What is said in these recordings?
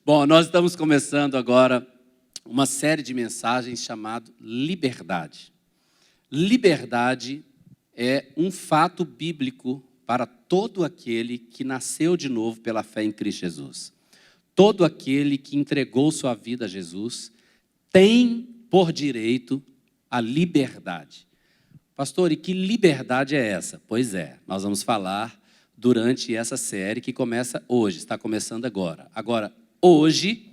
Bom, nós estamos começando agora uma série de mensagens chamada Liberdade. Liberdade é um fato bíblico para todo aquele que nasceu de novo pela fé em Cristo Jesus. Todo aquele que entregou sua vida a Jesus tem por direito a liberdade. Pastor, e que liberdade é essa? Pois é, nós vamos falar durante essa série que começa hoje, está começando agora. Agora, hoje,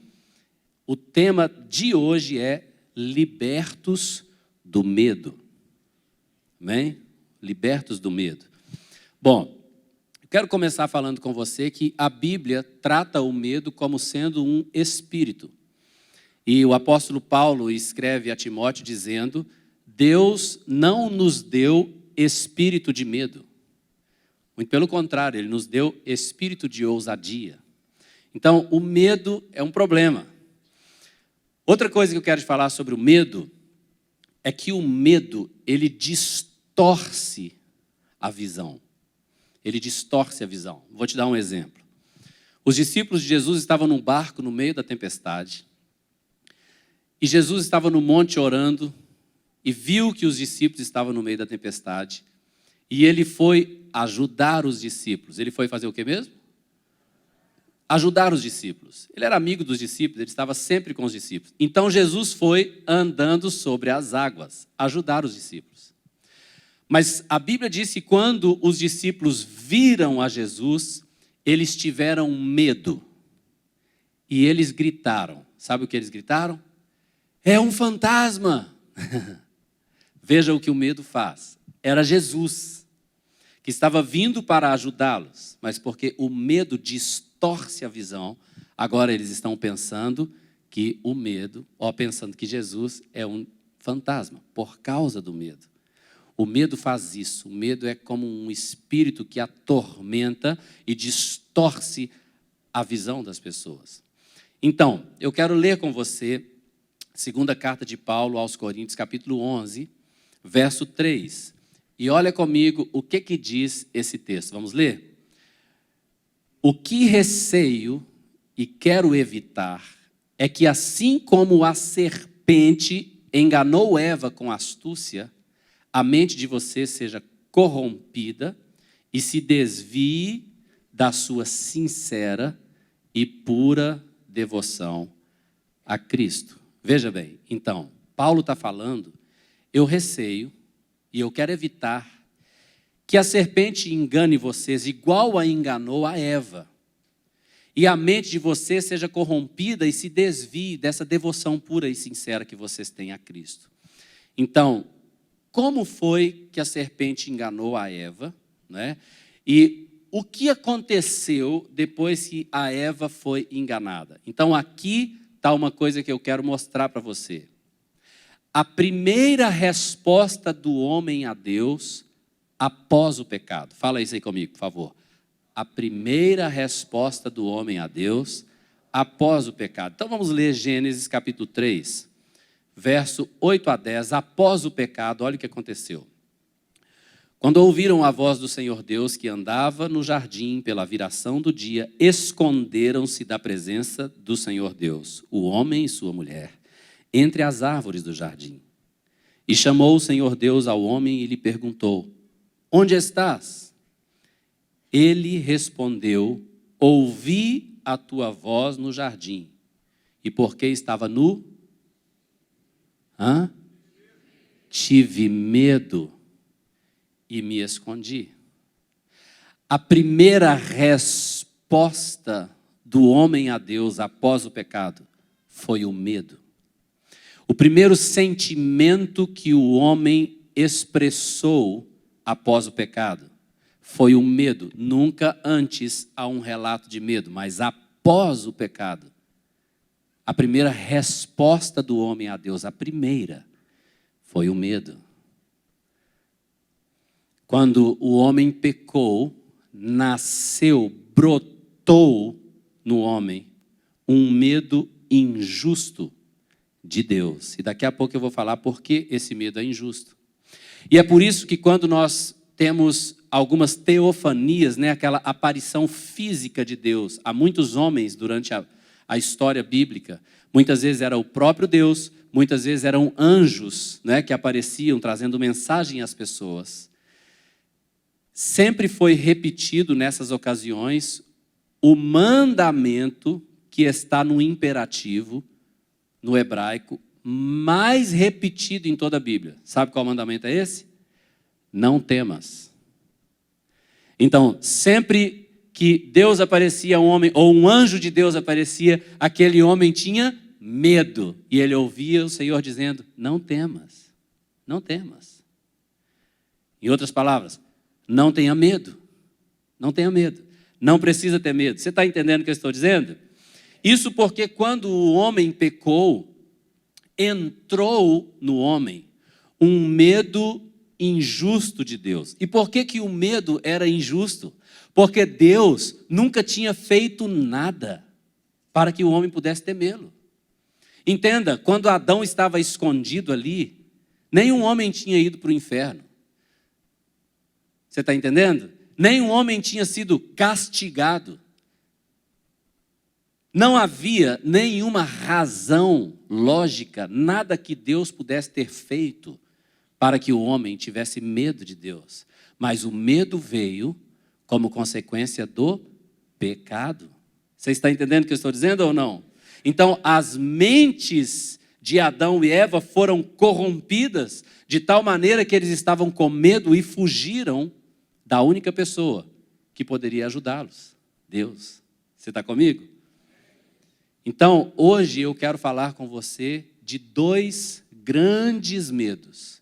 o tema de hoje é libertos do medo. Amém? Libertos do medo. Bom, eu quero começar falando com você que a Bíblia trata o medo como sendo um espírito. E o apóstolo Paulo escreve a Timóteo dizendo: Deus não nos deu espírito de medo. Muito pelo contrário, Ele nos deu espírito de ousadia. Então, o medo é um problema. Outra coisa que eu quero te falar sobre o medo é que o medo, ele distorce a visão. Ele distorce a visão. Vou te dar um exemplo. Os discípulos de Jesus estavam num barco no meio da tempestade. E Jesus estava no monte orando e viu que os discípulos estavam no meio da tempestade. E ele foi ajudar os discípulos. Ele foi fazer o que mesmo? Ajudar os discípulos. Ele era amigo dos discípulos, ele estava sempre com os discípulos. Então Jesus foi andando sobre as águas, ajudar os discípulos. Mas a Bíblia diz que quando os discípulos viram a Jesus, eles tiveram medo. E eles gritaram. Sabe o que eles gritaram? É um fantasma! Veja o que o medo faz. Era Jesus, que estava vindo para ajudá-los, mas porque o medo distorce a visão, agora eles estão pensando que o medo, pensando que Jesus é um fantasma, por causa do medo. O medo faz isso, o medo é como um espírito que atormenta e distorce a visão das pessoas. Então, eu quero ler com você segunda carta de Paulo aos Coríntios, capítulo 11, verso 3. E olha comigo o que diz esse texto. Vamos ler? O que receio e quero evitar é que, assim como a serpente enganou Eva com astúcia, a mente de você seja corrompida e se desvie da sua sincera e pura devoção a Cristo. Veja bem, então, Paulo está falando, eu receio e eu quero evitar que a serpente engane vocês igual a enganou a Eva. E a mente de vocês seja corrompida e se desvie dessa devoção pura e sincera que vocês têm a Cristo. Então, como foi que a serpente enganou a Eva, né? E o que aconteceu depois que a Eva foi enganada? Então, aqui está uma coisa que eu quero mostrar para você. A primeira resposta do homem a Deus após o pecado. Fala isso aí comigo, por favor. A primeira resposta do homem a Deus após o pecado. Então vamos ler Gênesis capítulo 3, verso 8 a 10. Após o pecado, olha o que aconteceu. Quando ouviram a voz do Senhor Deus que andava no jardim pela viração do dia, esconderam-se da presença do Senhor Deus, o homem e sua mulher, entre as árvores do jardim. E chamou o Senhor Deus ao homem e lhe perguntou: onde estás? Ele respondeu: ouvi a tua voz no jardim. E porque estava nu? Tive medo e me escondi. A primeira resposta do homem a Deus após o pecado foi o medo. O primeiro sentimento que o homem expressou após o pecado foi o medo. Nunca antes há um relato de medo, mas após o pecado, a primeira resposta do homem a Deus, a primeira, foi o medo. Quando o homem pecou, nasceu, brotou no homem um medo injusto de Deus. E daqui a pouco eu vou falar por que esse medo é injusto. E é por isso que quando nós temos algumas teofanias, né, aquela aparição física de Deus, há muitos homens durante a a história bíblica, muitas vezes era o próprio Deus, muitas vezes eram anjos, né, que apareciam trazendo mensagem às pessoas. Sempre foi repetido nessas ocasiões o mandamento que está no imperativo, no hebraico, mais repetido em toda a Bíblia. Sabe qual mandamento é esse? Não temas. Então, sempre que Deus aparecia a um homem, ou um anjo de Deus aparecia, aquele homem tinha medo. E ele ouvia o Senhor dizendo, não temas, não temas. Em outras palavras, não tenha medo, não tenha medo. Não precisa ter medo. Você está entendendo o que eu estou dizendo? Isso porque quando o homem pecou, entrou no homem um medo injusto de Deus. E por que o medo era injusto? Porque Deus nunca tinha feito nada para que o homem pudesse temê-lo. Entenda, quando Adão estava escondido ali, nenhum homem tinha ido para o inferno. Você está entendendo? Nenhum homem tinha sido castigado. Não havia nenhuma razão lógica, nada que Deus pudesse ter feito para que o homem tivesse medo de Deus. Mas o medo veio como consequência do pecado. Você está entendendo o que eu estou dizendo ou não? Então, as mentes de Adão e Eva foram corrompidas de tal maneira que eles estavam com medo e fugiram da única pessoa que poderia ajudá-los, Deus. Você está comigo? Então, hoje eu quero falar com você de 2 grandes medos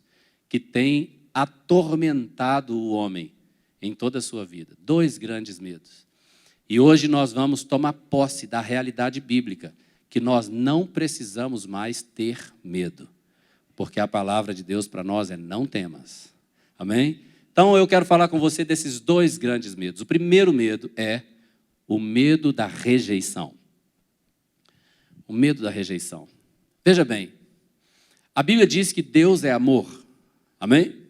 que têm atormentado o homem em toda a sua vida. 2 grandes medos. E hoje nós vamos tomar posse da realidade bíblica, que nós não precisamos mais ter medo, porque a palavra de Deus para nós é não temas. Amém? Então eu quero falar com você desses 2 grandes medos. O primeiro medo é o medo da rejeição. O medo da rejeição. Veja bem, a Bíblia diz que Deus é amor. Amém?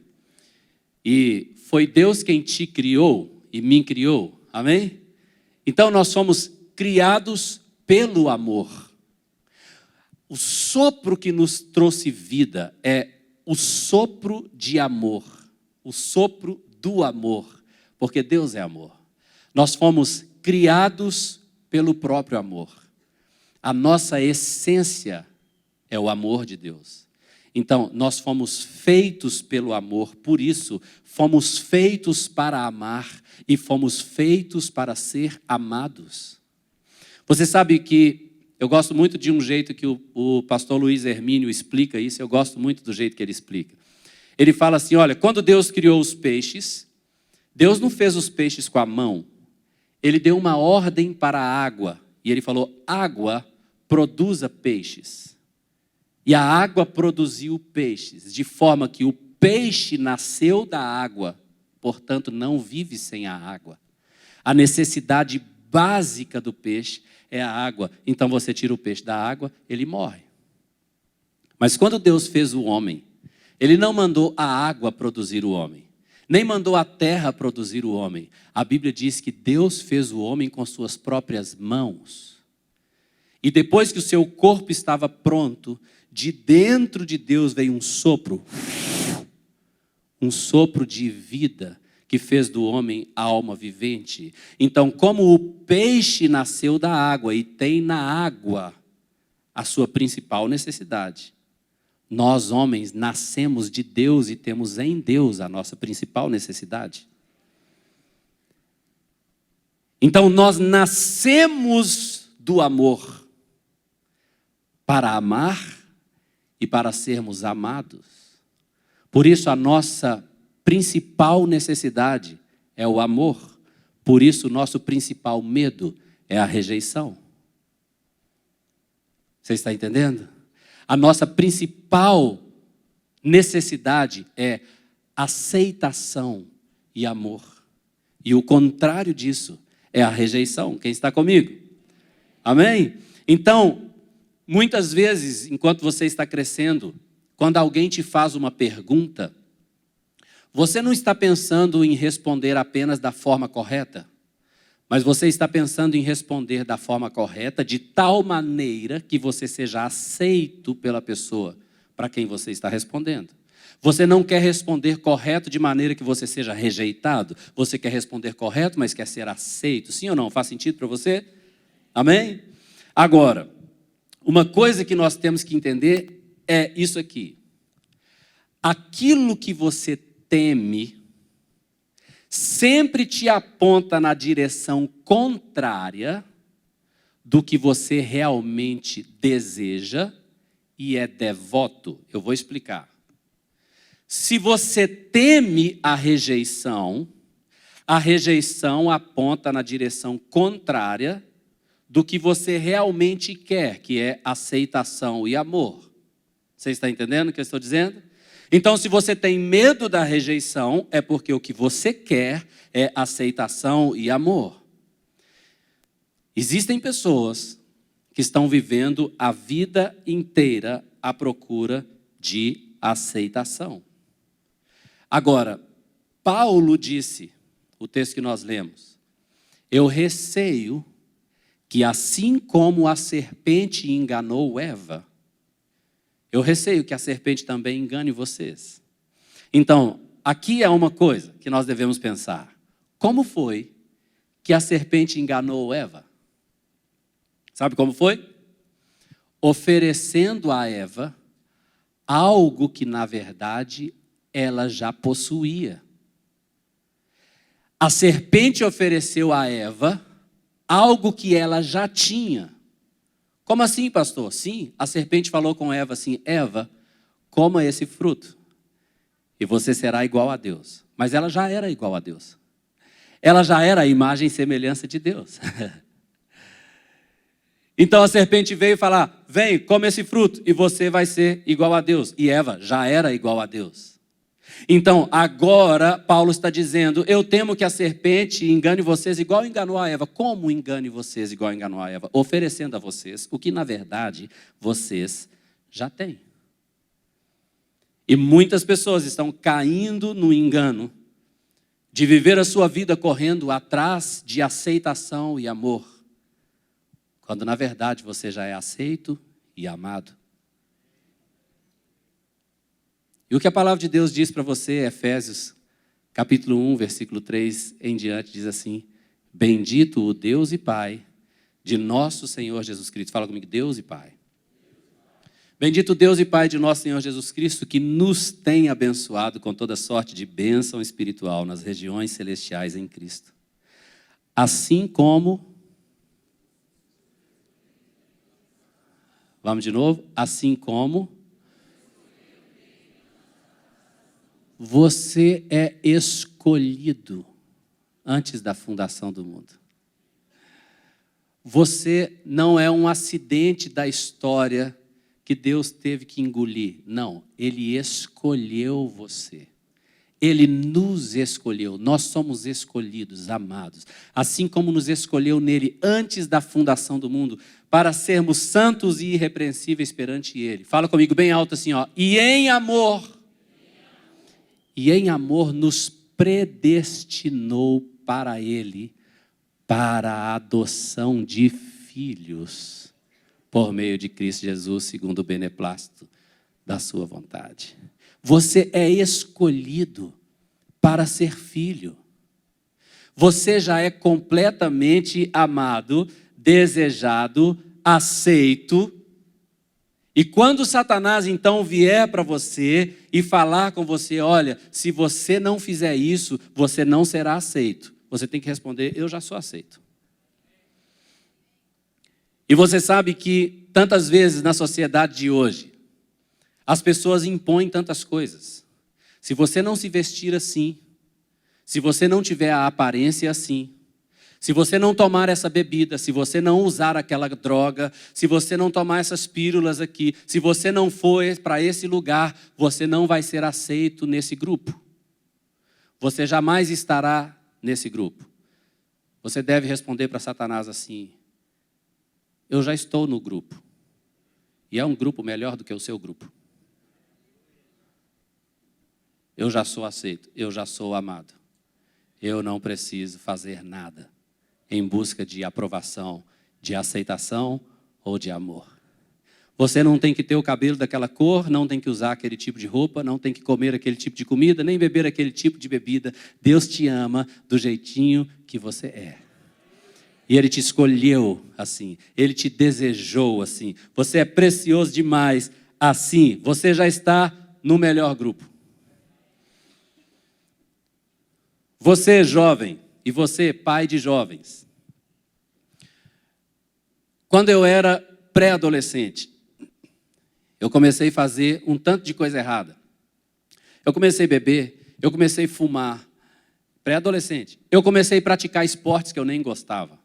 E foi Deus quem te criou e me criou. Amém? Então nós somos criados pelo amor. O sopro que nos trouxe vida é o sopro de amor. O sopro do amor. Porque Deus é amor. Nós fomos criados pelo próprio amor. A nossa essência é o amor de Deus. Então, nós fomos feitos pelo amor, por isso, fomos feitos para amar e fomos feitos para ser amados. Você sabe que eu gosto muito de um jeito que o pastor Luiz Hermínio explica isso, eu gosto muito do jeito que ele explica. Ele fala assim, olha, quando Deus criou os peixes, Deus não fez os peixes com a mão, Ele deu uma ordem para a água, e Ele falou, água produza peixes. E a água produziu peixes, de forma que o peixe nasceu da água, portanto não vive sem a água. A necessidade básica do peixe é a água. Então você tira o peixe da água, ele morre. Mas quando Deus fez o homem, Ele não mandou a água produzir o homem, nem mandou a terra produzir o homem. A Bíblia diz que Deus fez o homem com suas próprias mãos. E depois que o seu corpo estava pronto, de dentro de Deus veio um sopro de vida, que fez do homem alma vivente. Então, como o peixe nasceu da água e tem na água a sua principal necessidade, nós homens nascemos de Deus e temos em Deus a nossa principal necessidade. Então, nós nascemos do amor para amar e para sermos amados. Por isso a nossa principal necessidade é o amor. Por isso o nosso principal medo é a rejeição. Você está entendendo? A nossa principal necessidade é aceitação e amor. E o contrário disso é a rejeição. Quem está comigo? Amém? Então, muitas vezes, enquanto você está crescendo, quando alguém te faz uma pergunta, você não está pensando em responder apenas da forma correta, Mas você está pensando em responder da forma correta, de tal maneira que você seja aceito pela pessoa para quem você está respondendo. Você não quer responder correto de maneira que você seja rejeitado. Você quer responder correto, mas quer ser aceito. Sim ou não? Faz sentido para você? Amém? Agora, uma coisa que nós temos que entender é isso aqui. Aquilo que você teme sempre te aponta na direção contrária do que você realmente deseja e é devoto. Eu vou explicar. Se você teme a rejeição aponta na direção contrária do que você realmente quer, que é aceitação e amor. Você está entendendo o que eu estou dizendo? Então, se você tem medo da rejeição, é porque o que você quer é aceitação e amor. Existem pessoas que estão vivendo a vida inteira à procura de aceitação. Agora, Paulo disse, o texto que nós lemos, eu receio que assim como a serpente enganou Eva, eu receio que a serpente também engane vocês. Então, aqui é uma coisa que nós devemos pensar. Como foi que a serpente enganou Eva? Sabe como foi? Oferecendo a Eva algo que, na verdade, ela já possuía. A serpente ofereceu a Eva algo que ela já tinha. Como assim, pastor? Sim, a serpente falou com Eva assim, Eva, coma esse fruto e você será igual a Deus. Mas ela já era igual a Deus. Ela já era a imagem e semelhança de Deus. Então a serpente veio falar, vem, come esse fruto e você vai ser igual a Deus. E Eva já era igual a Deus. Então, agora, Paulo está dizendo, eu temo que a serpente engane vocês igual enganou a Eva. Como engane vocês igual enganou a Eva? Oferecendo a vocês o que, na verdade, vocês já têm. E muitas pessoas estão caindo no engano de viver a sua vida correndo atrás de aceitação e amor, quando, na verdade, você já é aceito e amado. E o que a palavra de Deus diz para você, Efésios, capítulo 1, versículo 3 em diante, diz assim, bendito o Deus e Pai de nosso Senhor Jesus Cristo. Fala comigo, Deus e Pai. Bendito o Deus e Pai de nosso Senhor Jesus Cristo, que nos tem abençoado com toda sorte de bênção espiritual nas regiões celestiais em Cristo. Assim como... Vamos de novo? Assim como... Você é escolhido antes da fundação do mundo. Você não é um acidente da história que Deus teve que engolir. Não, Ele escolheu você. Ele nos escolheu. Nós somos escolhidos, amados. Assim como nos escolheu nele antes da fundação do mundo, para sermos santos e irrepreensíveis perante Ele. Fala comigo bem alto assim, ó. E em amor nos predestinou para Ele, para a adoção de filhos, por meio de Cristo Jesus, segundo o beneplácito da sua vontade. Você é escolhido para ser filho. Você já é completamente amado, desejado, aceito. E quando Satanás então vier para você e falar com você, olha, se você não fizer isso, você não será aceito. Você tem que responder, eu já sou aceito. E você sabe que tantas vezes na sociedade de hoje, as pessoas impõem tantas coisas. Se você não se vestir assim, se você não tiver a aparência assim, se você não tomar essa bebida, se você não usar aquela droga, se você não tomar essas pílulas aqui, se você não for para esse lugar, você não vai ser aceito nesse grupo. Você jamais estará nesse grupo. Você deve responder para Satanás assim, eu já estou no grupo. E é um grupo melhor do que o seu grupo. Eu já sou aceito, eu já sou amado. Eu não preciso fazer nada. em busca de aprovação, de aceitação ou de amor. Você não tem que ter o cabelo daquela cor, não tem que usar aquele tipo de roupa, não tem que comer aquele tipo de comida, nem beber aquele tipo de bebida. Deus te ama do jeitinho que você é. E Ele te escolheu assim, Ele te desejou assim. Você é precioso demais assim. Você já está no melhor grupo. Você é jovem e você é pai de jovens. Quando eu era pré-adolescente, eu comecei a fazer um tanto de coisa errada. Eu comecei a beber, eu comecei a fumar, pré-adolescente. Eu comecei a praticar esportes que eu nem gostava.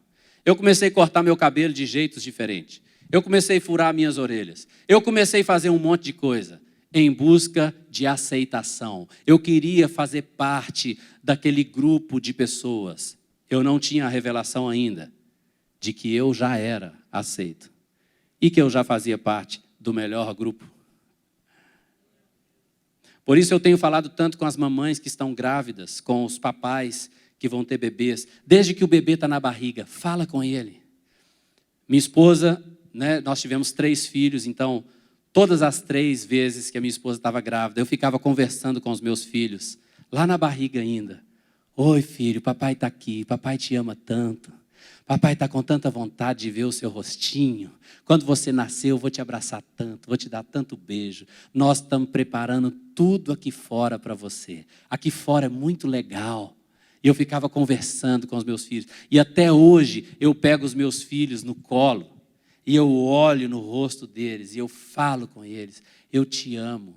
Eu comecei a cortar meu cabelo de jeitos diferentes. Eu comecei a furar minhas orelhas. Eu comecei a fazer um monte de coisa em busca de aceitação. Eu queria fazer parte daquele grupo de pessoas. Eu não tinha a revelação ainda de que eu já era aceito e que eu já fazia parte do melhor grupo. Por isso eu tenho falado tanto com as mamães que estão grávidas, com os papais que vão ter bebês. Desde que o bebê está na barriga, fala com ele. Minha esposa, nós tivemos 3 filhos, então todas as 3 vezes que a minha esposa estava grávida, eu ficava conversando com os meus filhos, lá na barriga ainda. Oi filho, papai está aqui, papai te ama tanto. Papai está com tanta vontade de ver o seu rostinho. Quando você nasceu, eu vou te abraçar tanto, vou te dar tanto beijo. Nós estamos preparando tudo aqui fora para você. Aqui fora é muito legal. E eu ficava conversando com os meus filhos. E até hoje eu pego os meus filhos no colo e eu olho no rosto deles e eu falo com eles. Eu te amo.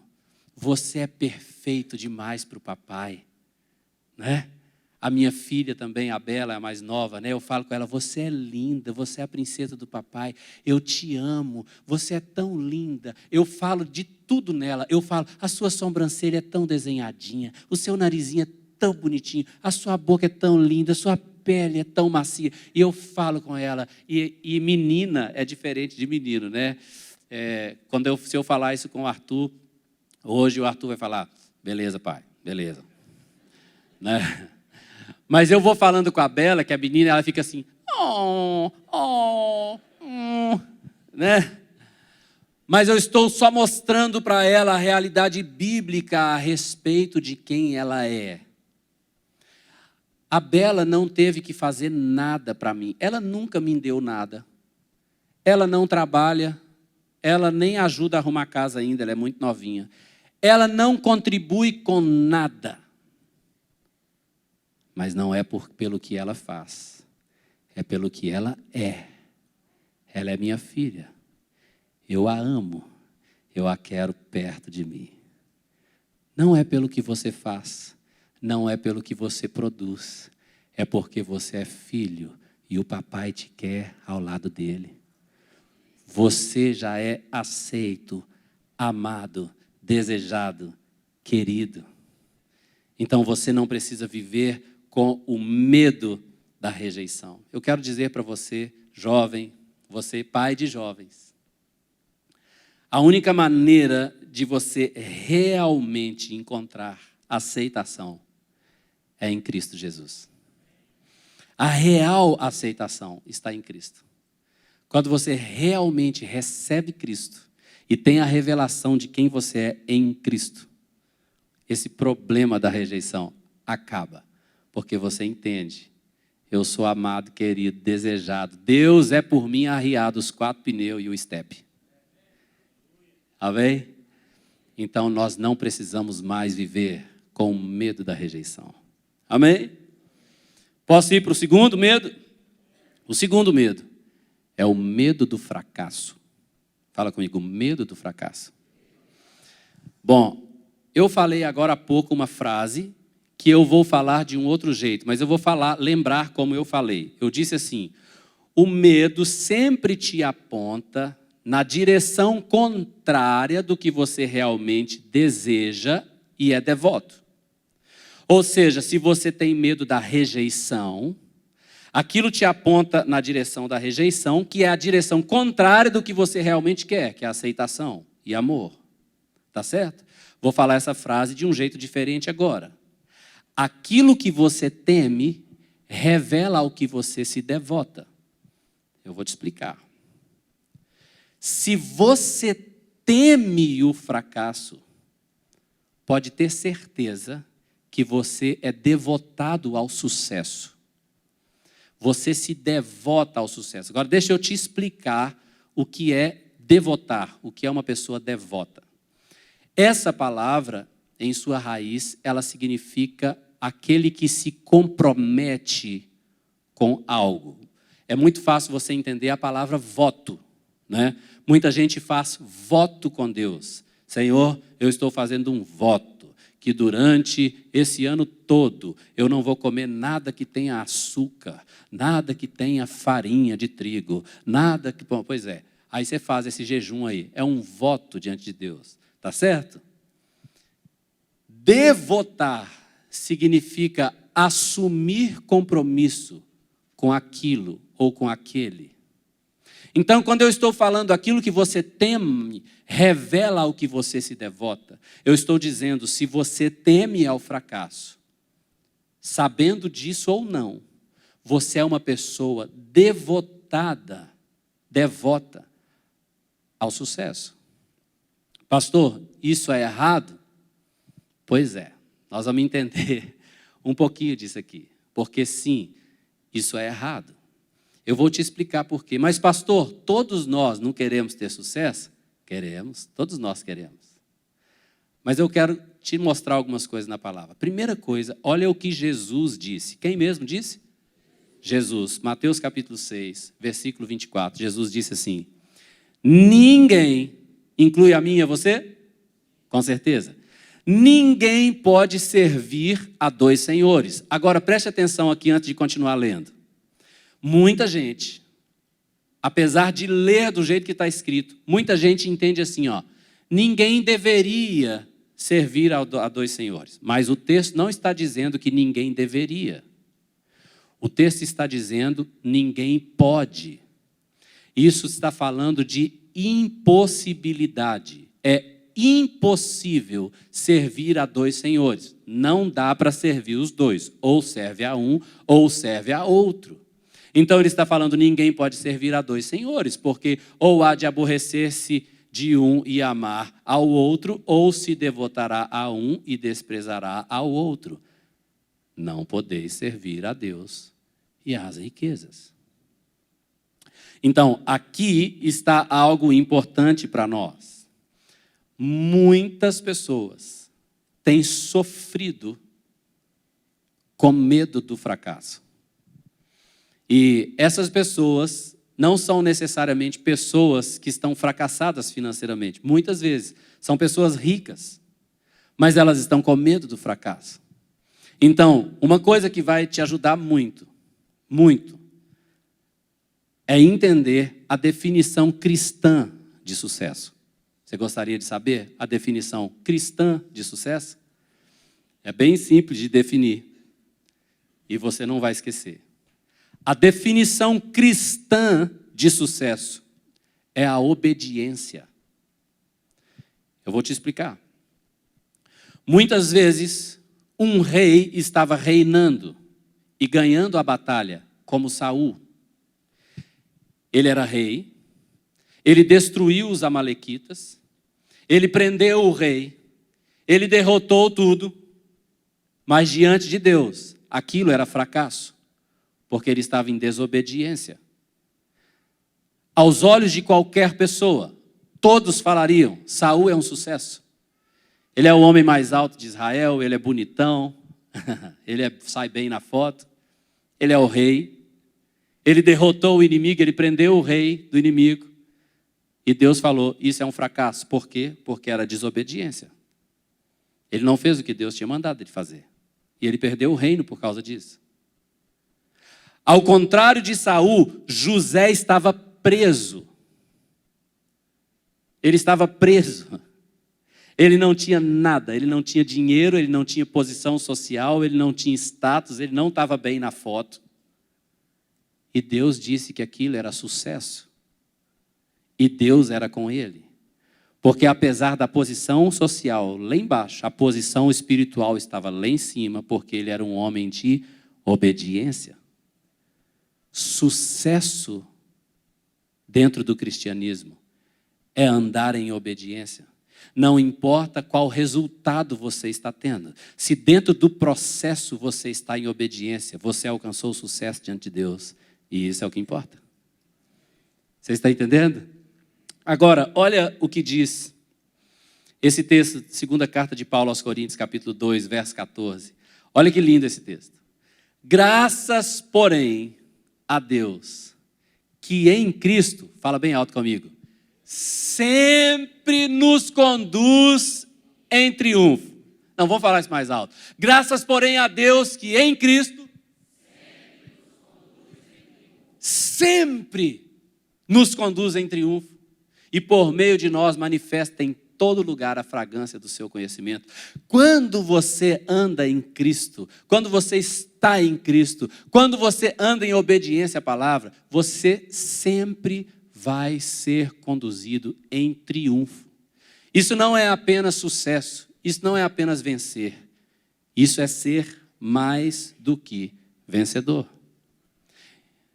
Você é perfeito demais para o papai. Né? A minha filha também, a Bela, é a mais nova, né? Eu falo com ela, você é linda, você é a princesa do papai, eu te amo, você é tão linda. Eu falo de tudo nela, eu falo, a sua sobrancelha é tão desenhadinha, o seu narizinho é tão bonitinho, a sua boca é tão linda, a sua pele é tão macia. E eu falo com ela, e menina é diferente de menino, né? Se eu falar isso com o Arthur, hoje o Arthur vai falar, beleza pai, beleza. Né? Mas eu vou falando com a Bela, que a menina, ela fica assim, né? Mas eu estou só mostrando para ela a realidade bíblica a respeito de quem ela é. A Bela não teve que fazer nada para mim. Ela nunca me deu nada. Ela não trabalha, ela nem ajuda a arrumar a casa ainda, ela é muito novinha. Ela não contribui com nada. Mas não é pelo que ela faz, é pelo que ela é. Ela é minha filha. Eu a amo, eu a quero perto de mim. Não é pelo que você faz, não é pelo que você produz, é porque você é filho e o papai te quer ao lado dele. Você já é aceito, amado, desejado, querido. Então você não precisa viver com o medo da rejeição. Eu quero dizer para você, jovem, você pai de jovens, a única maneira de você realmente encontrar aceitação é em Cristo Jesus. A real aceitação está em Cristo. Quando você realmente recebe Cristo e tem a revelação de quem você é em Cristo, esse problema da rejeição acaba. Porque você entende, eu sou amado, querido, desejado. Deus é por mim arriado os 4 pneus e o estepe. Amém? Então nós não precisamos mais viver com medo da rejeição. Amém? Posso ir para o segundo medo? O segundo medo é o medo do fracasso. Fala comigo, medo do fracasso. Bom, eu falei agora há pouco uma frase que eu vou falar de um outro jeito, mas eu vou lembrar como eu falei. Eu disse assim, o medo sempre te aponta na direção contrária do que você realmente deseja e é devoto. Ou seja, se você tem medo da rejeição, aquilo te aponta na direção da rejeição, que é a direção contrária do que você realmente quer, que é a aceitação e amor. Tá certo? Vou falar essa frase de um jeito diferente agora. Aquilo que você teme revela ao que você se devota. Eu vou te explicar. Se você teme o fracasso, pode ter certeza que você é devotado ao sucesso. Você se devota ao sucesso. Agora, deixa eu te explicar o que é devotar, o que é uma pessoa devota. Essa palavra, em sua raiz, ela significa aquele que se compromete com algo. É muito fácil você entender a palavra voto, né? Muita gente faz voto com Deus. Senhor, eu estou fazendo um voto que durante esse ano todo eu não vou comer nada que tenha açúcar, nada que tenha farinha de trigo, nada que... Bom, pois é, aí você faz esse jejum aí. É um voto diante de Deus, tá certo? Devotar significa assumir compromisso com aquilo ou com aquele. Então, quando eu estou falando aquilo que você teme, revela ao que você se devota. Eu estou dizendo, se você teme ao fracasso, sabendo disso ou não, você é uma pessoa devota ao sucesso. Pastor, isso é errado? Pois é, nós vamos entender um pouquinho disso aqui. Porque sim, isso é errado. Eu vou te explicar por quê. Mas pastor, todos nós não queremos ter sucesso? Queremos, todos nós queremos. Mas eu quero te mostrar algumas coisas na palavra. Primeira coisa, olha o que Jesus disse. Quem mesmo disse? Jesus, Mateus capítulo 6, versículo 24. Jesus disse assim, ninguém, inclui a mim e a você? Com certeza. Ninguém pode servir a dois senhores. Agora, preste atenção aqui antes de continuar lendo. Muita gente, apesar de ler do jeito que está escrito, muita gente entende assim, ó, ninguém deveria servir a dois senhores. Mas o texto não está dizendo que ninguém deveria. O texto está dizendo ninguém pode. Isso está falando de impossibilidade. É impossível servir a dois senhores. Não dá para servir os dois. Ou serve a um, ou serve a outro. Então ele está falando, ninguém pode servir a dois senhores, porque ou há de aborrecer-se de um e amar ao outro, ou se devotará a um e desprezará ao outro. Não podeis servir a Deus e às riquezas. Então, aqui está algo importante para nós. Muitas pessoas têm sofrido com medo do fracasso. E essas pessoas não são necessariamente pessoas que estão fracassadas financeiramente. Muitas vezes são pessoas ricas, mas elas estão com medo do fracasso. Então, uma coisa que vai te ajudar muito, muito, é entender a definição cristã de sucesso. Você gostaria de saber a definição cristã de sucesso? É bem simples de definir e você não vai esquecer. A definição cristã de sucesso é a obediência. Eu vou te explicar. Muitas vezes, um rei estava reinando e ganhando a batalha, como Saul. Ele era rei, ele destruiu os amalequitas, ele prendeu o rei, ele derrotou tudo, mas diante de Deus, aquilo era fracasso. Porque ele estava em desobediência. Aos olhos de qualquer pessoa, todos falariam, Saul é um sucesso. Ele é o homem mais alto de Israel, ele é bonitão, ele sai bem na foto, ele é o rei, ele derrotou o inimigo, ele prendeu o rei do inimigo. E Deus falou, isso é um fracasso. Por quê? Porque era desobediência. Ele não fez o que Deus tinha mandado ele fazer. E ele perdeu o reino por causa disso. Ao contrário de Saul, José estava preso. Ele estava preso. Ele não tinha nada, ele não tinha dinheiro, ele não tinha posição social, ele não tinha status, ele não estava bem na foto. E Deus disse que aquilo era sucesso. E Deus era com ele. Porque apesar da posição social lá embaixo, a posição espiritual estava lá em cima, porque ele era um homem de Obediência. Sucesso dentro do cristianismo é andar em obediência. Não importa qual resultado você está tendo. Se dentro do processo você está em obediência, você alcançou o sucesso diante de Deus. E isso é o que importa. Você está entendendo? Agora, olha o que diz esse texto, segunda carta de Paulo aos Coríntios, capítulo 2, verso 14. Olha que lindo esse texto. Graças, porém, a Deus, que em Cristo, fala bem alto comigo, sempre nos conduz em triunfo. Não, vou falar isso mais alto. Graças, porém, a Deus que em Cristo sempre nos conduz em triunfo e por meio de nós manifesta em todo lugar a fragrância do seu conhecimento. Quando você anda em Cristo, quando você está em Cristo, quando você anda em obediência à palavra, você sempre vai ser conduzido em triunfo. Isso não é apenas sucesso, isso não é apenas vencer, isso é ser mais do que vencedor.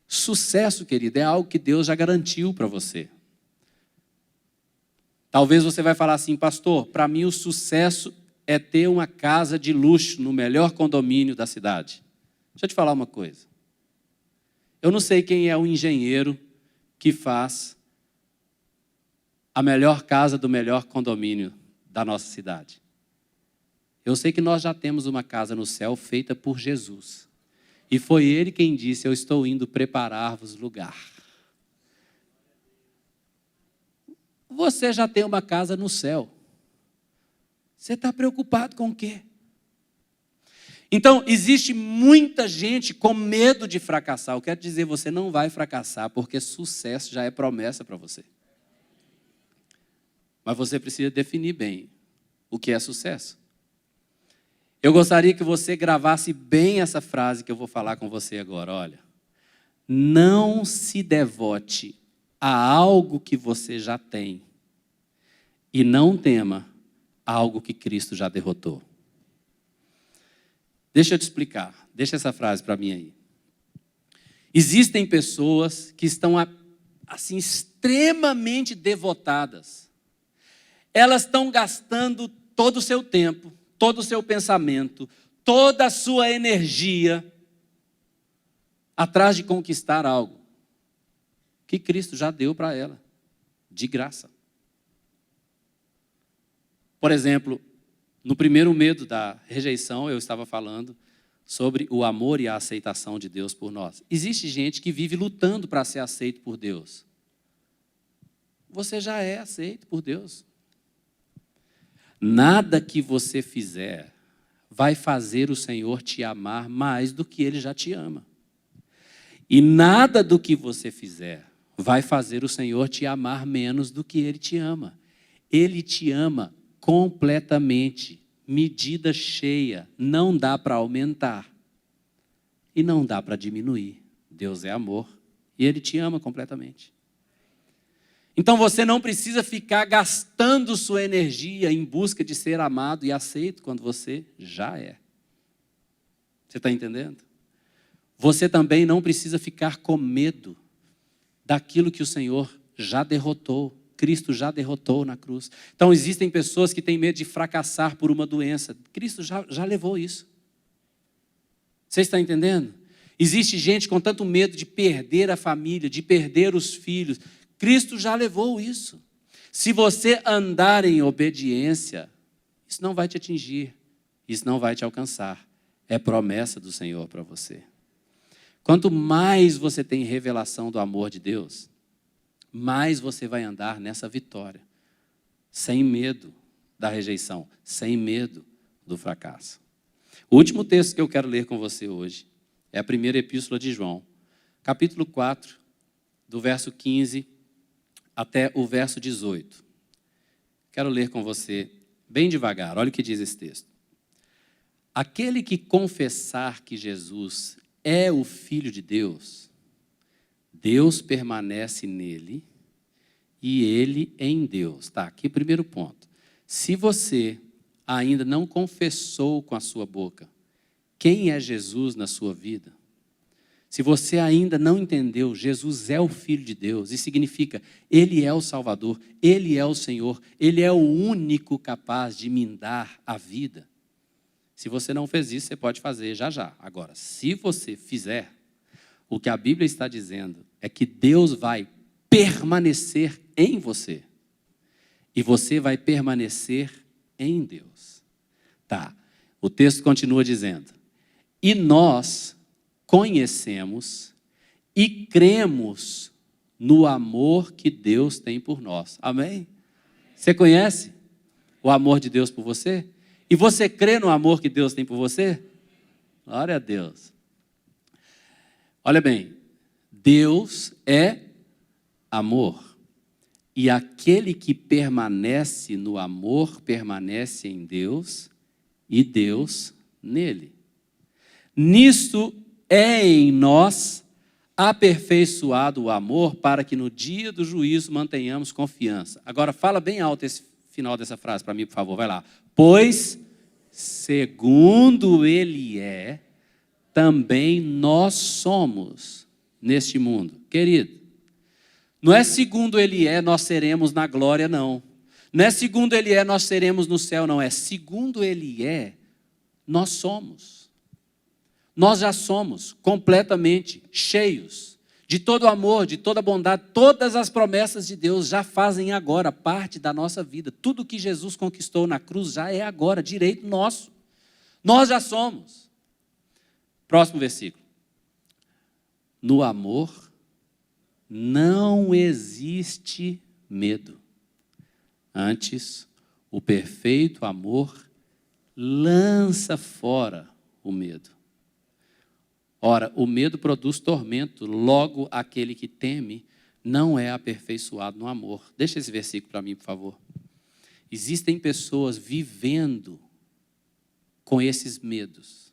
Sucesso, querido, é algo que Deus já garantiu para você. Talvez você vai falar assim, pastor, para mim o sucesso é ter uma casa de luxo no melhor condomínio da cidade. Deixa eu te falar uma coisa. Eu não sei quem é o engenheiro que faz a melhor casa do melhor condomínio da nossa cidade. Eu sei que nós já temos uma casa no céu feita por Jesus. E foi Ele quem disse, eu estou indo preparar-vos lugar. Você já tem uma casa no céu. Você está preocupado com o quê? Então, existe muita gente com medo de fracassar. Eu quero dizer, você não vai fracassar, porque sucesso já é promessa para você. Mas você precisa definir bem o que é sucesso. Eu gostaria que você gravasse bem essa frase que eu vou falar com você agora. Olha, não se devote a algo que você já tem e não tema algo que Cristo já derrotou. Deixa eu te explicar. Deixa essa frase para mim aí. Existem pessoas que estão assim extremamente devotadas. Elas estão gastando todo o seu tempo, todo o seu pensamento, toda a sua energia atrás de conquistar algo que Cristo já deu para ela, de graça. Por exemplo, no primeiro medo da rejeição, eu estava falando sobre o amor e a aceitação de Deus por nós. Existe gente que vive lutando para ser aceito por Deus. Você já é aceito por Deus. Nada que você fizer vai fazer o Senhor te amar mais do que Ele já te ama. E nada do que você fizer vai fazer o Senhor te amar menos do que Ele te ama. Ele te ama completamente, medida cheia, não dá para aumentar e não dá para diminuir. Deus é amor e Ele te ama completamente. Então você não precisa ficar gastando sua energia em busca de ser amado e aceito quando você já é. Você está entendendo? Você também não precisa ficar com medo daquilo que o Senhor já derrotou. Cristo já derrotou na cruz. Então existem pessoas que têm medo de fracassar por uma doença. Cristo já levou isso. Você está entendendo? Existe gente com tanto medo de perder a família, de perder os filhos. Cristo já levou isso. Se você andar em obediência, isso não vai te atingir, isso não vai te alcançar. É promessa do Senhor para você. Quanto mais você tem revelação do amor de Deus, mais você vai andar nessa vitória, sem medo da rejeição, sem medo do fracasso. O último texto que eu quero ler com você hoje é a primeira epístola de João, capítulo 4, do verso 15 até o verso 18. Quero ler com você bem devagar, olha o que diz esse texto. Aquele que confessar que Jesus é o Filho de Deus, Deus permanece nele e ele em Deus. Tá, aqui o primeiro ponto. Se você ainda não confessou com a sua boca quem é Jesus na sua vida, se você ainda não entendeu, Jesus é o Filho de Deus, isso significa, Ele é o Salvador, Ele é o Senhor, Ele é o único capaz de me dar a vida. Se você não fez isso, você pode fazer já já. Agora, se você fizer, o que a Bíblia está dizendo é que Deus vai permanecer em você. E você vai permanecer em Deus. Tá, o texto continua dizendo, e nós conhecemos e cremos no amor que Deus tem por nós. Amém? Você conhece o amor de Deus por você? E você crê no amor que Deus tem por você? Glória a Deus. Olha bem, Deus é amor. E aquele que permanece no amor, permanece em Deus e Deus nele. Nisto é em nós aperfeiçoado o amor para que no dia do juízo mantenhamos confiança. Agora fala bem alto esse final dessa frase para mim, por favor, vai lá. Pois, segundo Ele é, também nós somos neste mundo. Querido, não é segundo Ele é, nós seremos na glória, não. Não é segundo Ele é, nós seremos no céu, não. É segundo Ele é, nós somos. Nós já somos completamente cheios de todo amor, de toda bondade. Todas as promessas de Deus já fazem agora parte da nossa vida. Tudo que Jesus conquistou na cruz já é agora, direito nosso. Nós já somos. Próximo versículo. No amor não existe medo. Antes, o perfeito amor lança fora o medo. Ora, o medo produz tormento, logo aquele que teme não é aperfeiçoado no amor. Deixa esse versículo para mim, por favor. Existem pessoas vivendo com esses medos.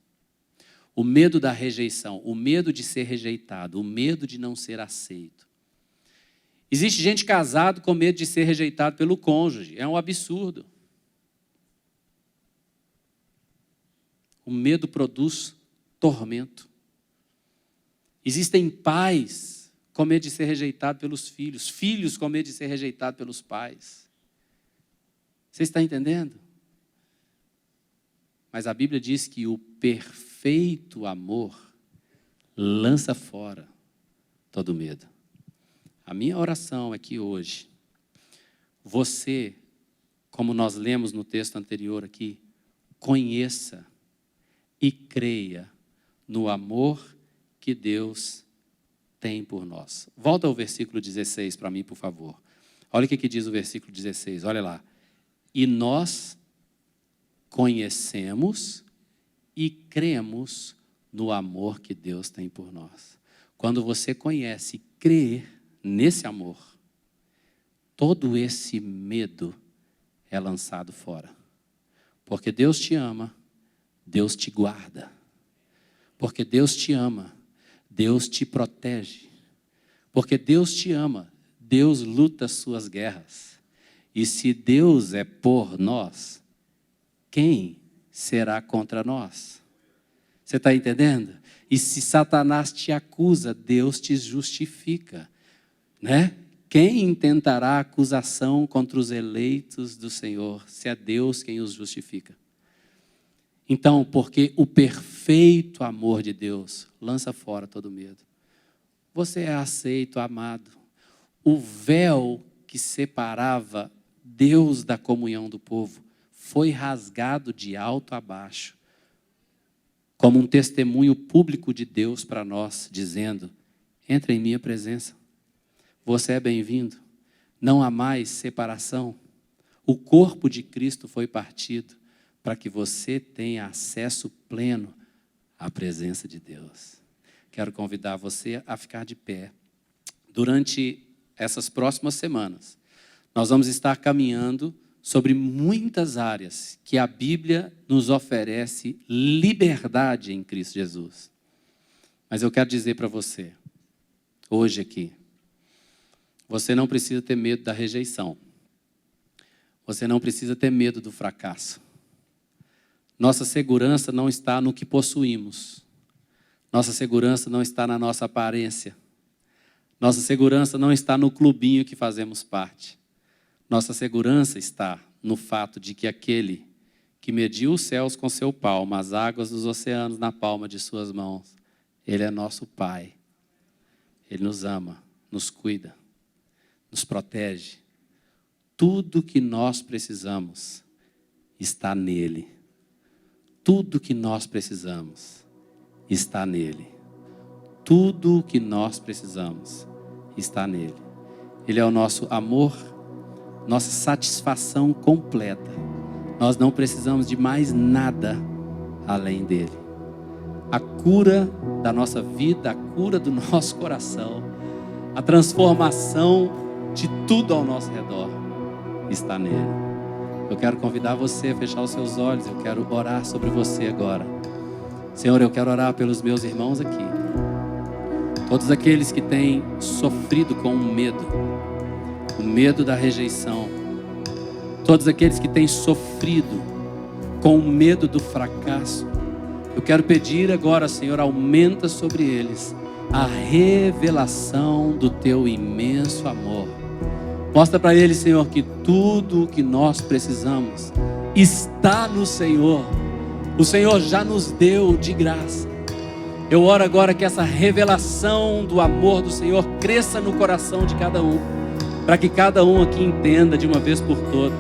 O medo da rejeição, o medo de ser rejeitado, o medo de não ser aceito. Existe gente casada com medo de ser rejeitado pelo cônjuge. É um absurdo. O medo produz tormento. Existem pais com medo de ser rejeitado pelos filhos, filhos com medo de ser rejeitado pelos pais. Você está entendendo? Mas a Bíblia diz que o perfeito amor lança fora todo medo. A minha oração é que hoje, você, como nós lemos no texto anterior aqui, conheça e creia no amor que Deus tem por nós. Volta ao versículo 16 para mim, por favor. Olha o que diz o versículo 16, olha lá. E nós conhecemos e cremos no amor que Deus tem por nós. Quando você conhece e crê nesse amor, todo esse medo é lançado fora. Porque Deus te ama, Deus te guarda. Porque Deus te ama, Deus te protege. Porque Deus te ama, Deus luta as suas guerras. E se Deus é por nós, quem será contra nós? Você está entendendo? E se Satanás te acusa, Deus te justifica, né? Quem intentará acusação contra os eleitos do Senhor, se é Deus quem os justifica? Então, porque o perfeito amor de Deus lança fora todo medo. Você é aceito, amado. O véu que separava Deus da comunhão do povo foi rasgado de alto a baixo, como um testemunho público de Deus para nós, dizendo, entra em minha presença, você é bem-vindo, não há mais separação. O corpo de Cristo foi partido para que você tenha acesso pleno à presença de Deus. Quero convidar você a ficar de pé. Durante essas próximas semanas, nós vamos estar caminhando sobre muitas áreas que a Bíblia nos oferece liberdade em Cristo Jesus. Mas eu quero dizer para você, hoje aqui, você não precisa ter medo da rejeição. Você não precisa ter medo do fracasso. Nossa segurança não está no que possuímos. Nossa segurança não está na nossa aparência. Nossa segurança não está no clubinho que fazemos parte. Nossa segurança está no fato de que aquele que mediu os céus com seu palmo, as águas dos oceanos na palma de suas mãos, Ele é nosso Pai. Ele nos ama, nos cuida, nos protege. Tudo que nós precisamos está nele. Tudo que nós precisamos está nele. Tudo que nós precisamos está nele. Ele é o nosso amor, nossa satisfação completa. Nós não precisamos de mais nada além dele. A cura da nossa vida, a cura do nosso coração, a transformação de tudo ao nosso redor está nele. Eu quero convidar você a fechar os seus olhos. Eu quero orar sobre você agora. Senhor, eu quero orar pelos meus irmãos aqui. Todos aqueles que têm sofrido com o medo da rejeição. Todos aqueles que têm sofrido com o medo do fracasso. Eu quero pedir agora, Senhor, aumenta sobre eles a revelação do teu imenso amor. Mostra para eles, Senhor, que tudo o que nós precisamos está no Senhor. O Senhor já nos deu de graça. Eu oro agora que essa revelação do amor do Senhor cresça no coração de cada um, para que cada um aqui entenda de uma vez por todas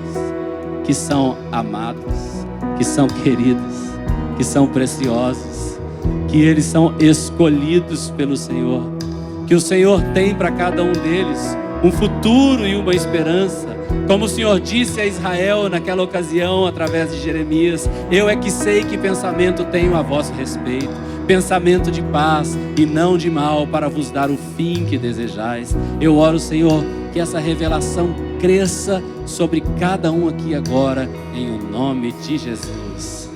que são amados, que são queridos, que são preciosos, que eles são escolhidos pelo Senhor, que o Senhor tem para cada um deles um futuro e uma esperança. Como o Senhor disse a Israel naquela ocasião, através de Jeremias: eu é que sei que pensamento tenho a vosso respeito, pensamento de paz e não de mal, para vos dar o fim que desejais. Eu oro, Senhor, que essa revelação cresça sobre cada um aqui agora, em o nome de Jesus.